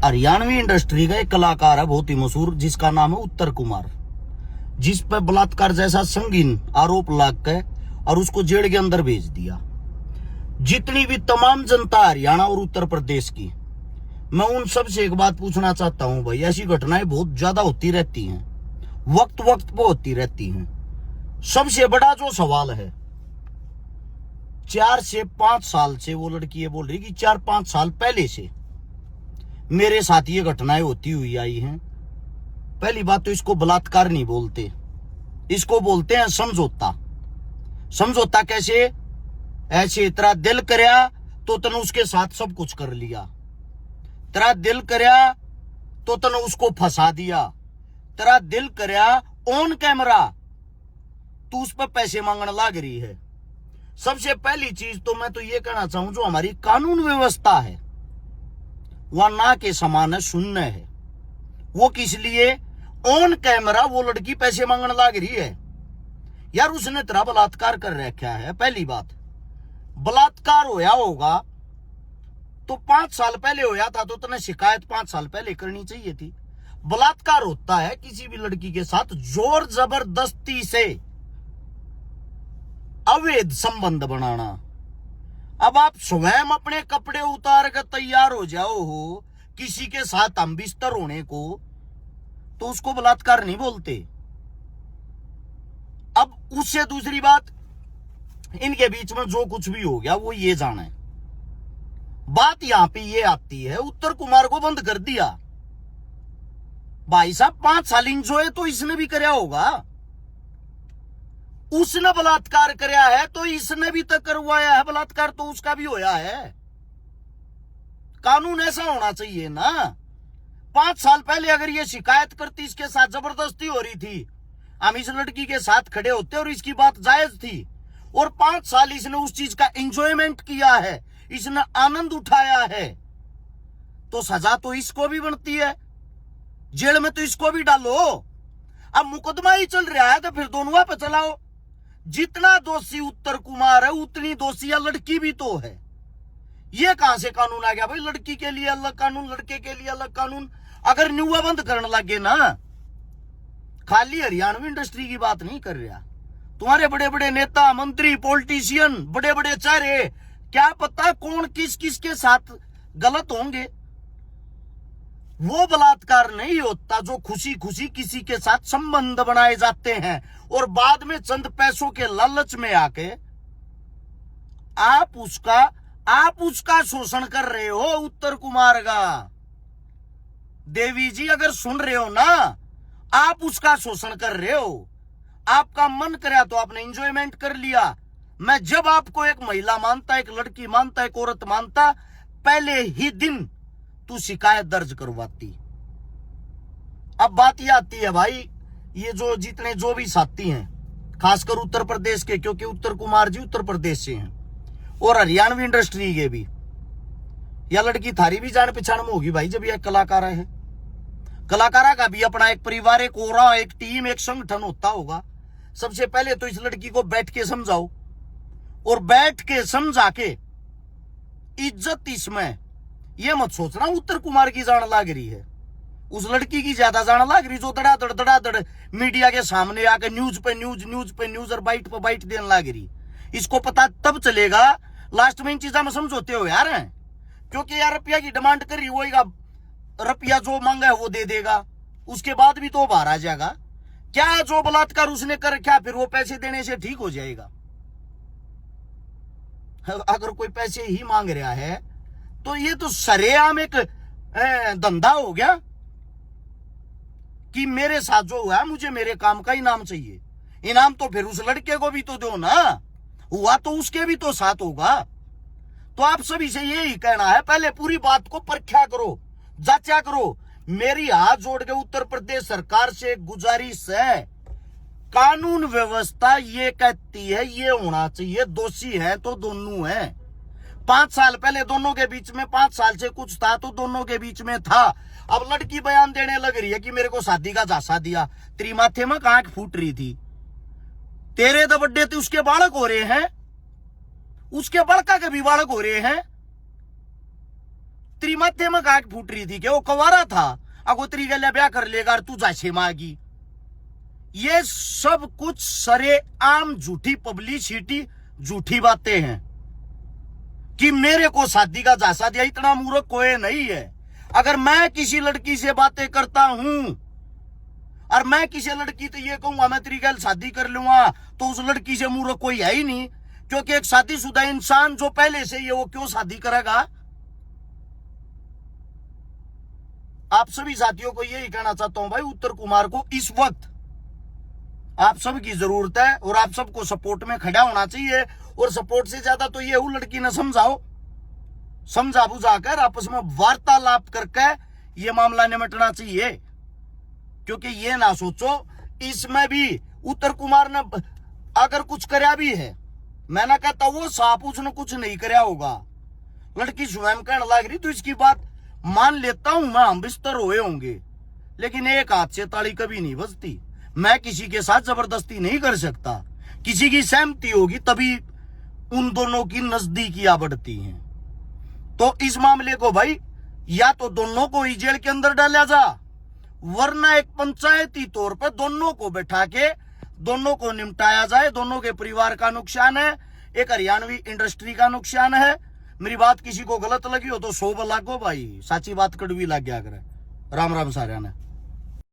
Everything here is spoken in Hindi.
हरियाणवी इंडस्ट्री का एक कलाकार है बहुत ही मशहूर, जिसका नाम है उत्तर कुमार, जिस पर बलात्कार जैसा संगीन आरोप लग के और उसको जेल के अंदर भेज दिया। जितनी भी तमाम जनता हरियाणा और उत्तर प्रदेश की, मैं उन सब से एक बात पूछना चाहता हूं भाई, ऐसी घटनाएं बहुत ज्यादा होती रहती हैं, वक्त वक्त पे होती रहती हैं। सबसे बड़ा जो सवाल है, 4 से 5 साल से वो लड़की ये बोल रही कि 4-5 साल पहले से मेरे साथ ये घटनाएं होती हुई आई हैं। पहली बात तो इसको बलात्कार नहीं बोलते, इसको बोलते हैं समझौता। समझौता कैसे? ऐसे तेरा दिल करया तो तने उसके साथ सब कुछ कर लिया, तेरा दिल करया तो तने उसको फंसा दिया, तेरा दिल करया ऑन कैमरा तू उस पर पैसे मांगने लग रही है। सबसे पहली चीज तो मैं तो ये कहना चाहूं, जो हमारी कानून व्यवस्था है वह ना के समान है, शून्य है। वो किस लिए? ऑन कैमरा वो लड़की पैसे मांगने लग रही है। यार उसने तेरा बलात्कार कर रखा है। पहली बात, बलात्कार होया होगा तो 5 साल पहले होया था तो तने शिकायत 5 साल पहले करनी चाहिए थी। बलात्कार होता है किसी भी लड़की के साथ जोर जबरदस्ती से अवैध संबंध बनाना। अब आप स्वयं अपने कपड़े उतार कर तैयार हो जाओ हो किसी के साथ हम बिस्तर होने को, तो उसको बलात्कार नहीं बोलते। अब उससे दूसरी बात, इनके बीच में जो कुछ भी हो गया वो ये जाने। बात यहां पे ये आती है, उत्तर कुमार को बंद कर दिया। भाई साहब 5 साल इंजॉय तो इसने भी करया होगा, उसने बलात्कार करया है तो इसने भी तो करवाया है बलात्कार, तो उसका भी होया है। कानून ऐसा होना चाहिए ना। 5 साल पहले अगर ये शिकायत करती, इसके साथ जबरदस्ती हो रही थी, हम इस लड़की के साथ खड़े होते और इसकी बात जायज थी, और 5 साल इसने उस चीज का एंजॉयमेंट किया है, इसने आनंद उठाया है, तो सजा तो इसको भी बनती है, जेल में तो इसको भी डालो। अब मुकदमा ही चल रहा है तो फिर दोनों पे चलाओ। जितना दोषी उत्तर कुमार है उतनी दोषी या लड़की भी तो है। ये कहां से कानून आ गया भाई? लड़की के लिए अलग कानून, लड़के के लिए अलग कानून। अगर न्यूआ बंद करने लगे ना, खाली हरियाणवी इंडस्ट्री की बात नहीं कर रहा, तुम्हारे बड़े बड़े नेता, मंत्री, पॉलिटिशियन, बड़े बड़े चेहरे, क्या पता कौन किस किस के साथ गलत होंगे। वो बलात्कार नहीं होता जो खुशी खुशी किसी के साथ संबंध बनाए जाते हैं और बाद में चंद पैसों के लालच में आके आप उसका शोषण कर रहे हो। उत्तर कुमार का देवी जी अगर सुन रहे हो ना, आप उसका शोषण कर रहे हो। आपका मन कराया तो आपने एंजॉयमेंट कर लिया। मैं जब आपको एक महिला मानता, एक लड़की मानता, एक औरत मानता, पहले ही दिन तू शिकायत दर्ज करवाती। अब बात यह आती है भाई, ये जो जितने जो भी साथी हैं, खासकर उत्तर प्रदेश के, क्योंकि उत्तर कुमार जी उत्तर प्रदेश से हैं, और हरियाणवी इंडस्ट्री के भी, यह लड़की थारी भी जान पहचान में होगी भाई। जब यह कलाकारा है, कलाकारा का भी अपना एक परिवार, एक ओरा, एक टीम, एक संगठन होता होगा। सबसे पहले तो इस लड़की को बैठ के समझाओ, और बैठ के समझा के इज्जत इसमें ये मत सोचना उत्तर कुमार की जान लाग रही है, उस लड़की की ज्यादा जान लाग रही जो धड़ाधड़ मीडिया के सामने आकर न्यूज पे न्यूज और बाइट पे बाइट देने लाग रही। इसको पता तब चलेगा लास्ट में इन चीजों में समझौते हो यार हैं, क्योंकि यार रुपया की डिमांड कर रही होगा, रुपया जो मांगा है वो दे देगा, उसके बाद भी तो बाहर आ जाएगा। क्या जो बलात्कार उसने कर रखा फिर वो पैसे देने से ठीक हो जाएगा? अगर कोई पैसे ही मांग रहा है तो ये तो सरेआम एक धंधा हो गया कि मेरे साथ जो हुआ मुझे मेरे काम का इनाम चाहिए। इनाम तो फिर उस लड़के को भी तो दो ना, हुआ तो उसके भी तो साथ होगा। तो आप सभी से यही कहना है, पहले पूरी बात को परखा करो, जांचा करो। मेरी हाथ जोड़ के उत्तर प्रदेश सरकार से एक गुजारिश है, कानून व्यवस्था ये कहती है ये होना चाहिए, दोषी है तो दोनों है। 5 साल पहले दोनों के बीच में 5 साल से कुछ था तो दोनों के बीच में था। अब लड़की बयान देने लग रही है कि मेरे को शादी का झांसा दिया, तेरी माथे में आंख फूट रही थी, तेरे तो बड्डे थे, उसके बालक हो रहे हैं, उसके बड़का के भी बालक हो रहे हैं, तेरी माथे में गांठ फूट रही थी कि वो कवारा था, अगोतरी गल्या ब्याह कर लेगा तू जाशे मागी। ये सब कुछ सरेआम झूठी पब्लिसिटी, झूठी बातें हैं कि मेरे को शादी का झांसा दिया। इतना मूर्ख कोई नहीं है। अगर मैं किसी लड़की से बातें करता हूं और मैं किसी लड़की तो ये कहूंगा मैं तेरी गल शादी कर लूंगा, तो उस लड़की से मूर्ख कोई है ही नहीं। क्योंकि एक शादीशुदा इंसान जो पहले से ये वो क्यों शादी करेगा। आप सभी साथियों को यही कहना चाहता हूं भाई, उत्तर कुमार को इस वक्त आप सबकी जरूरत है और आप सबको सपोर्ट में खड़ा होना चाहिए। और सपोर्ट से ज्यादा तो ये लड़की ने समझाओ, समझा बुझाकर आपस में वार्तालाप करके ये मामला निपटना चाहिए। क्योंकि ये ना सोचो इसमें भी उत्तर कुमार ने अगर कुछ करया भी है, मैं ना कहता वो साफ उसने कुछ नहीं करया होगा। लड़की स्वयं कहने लग रही तो इसकी बात मान लेता हूं मैं, हम बिस्तर हुए होंगे, लेकिन एक हाथ से ताली कभी नहीं बजती। मैं किसी के साथ जबरदस्ती नहीं कर सकता, किसी की सहमति होगी तभी उन दोनों की नजदीकियां बढ़ती हैं। तो इस मामले को भाई या तो दोनों को ही जेल के अंदर डाला जा, वरना एक पंचायती तौर पर दोनों को बैठा के दोनों को निपटाया जाए। दोनों के परिवार का नुकसान है, एक हरियाणवी इंडस्ट्री का नुकसान है। मेरी बात किसी को गलत लगी हो तो 100 लागो भाई, साची बात कड़वी लग गया करे। राम राम सारे ने।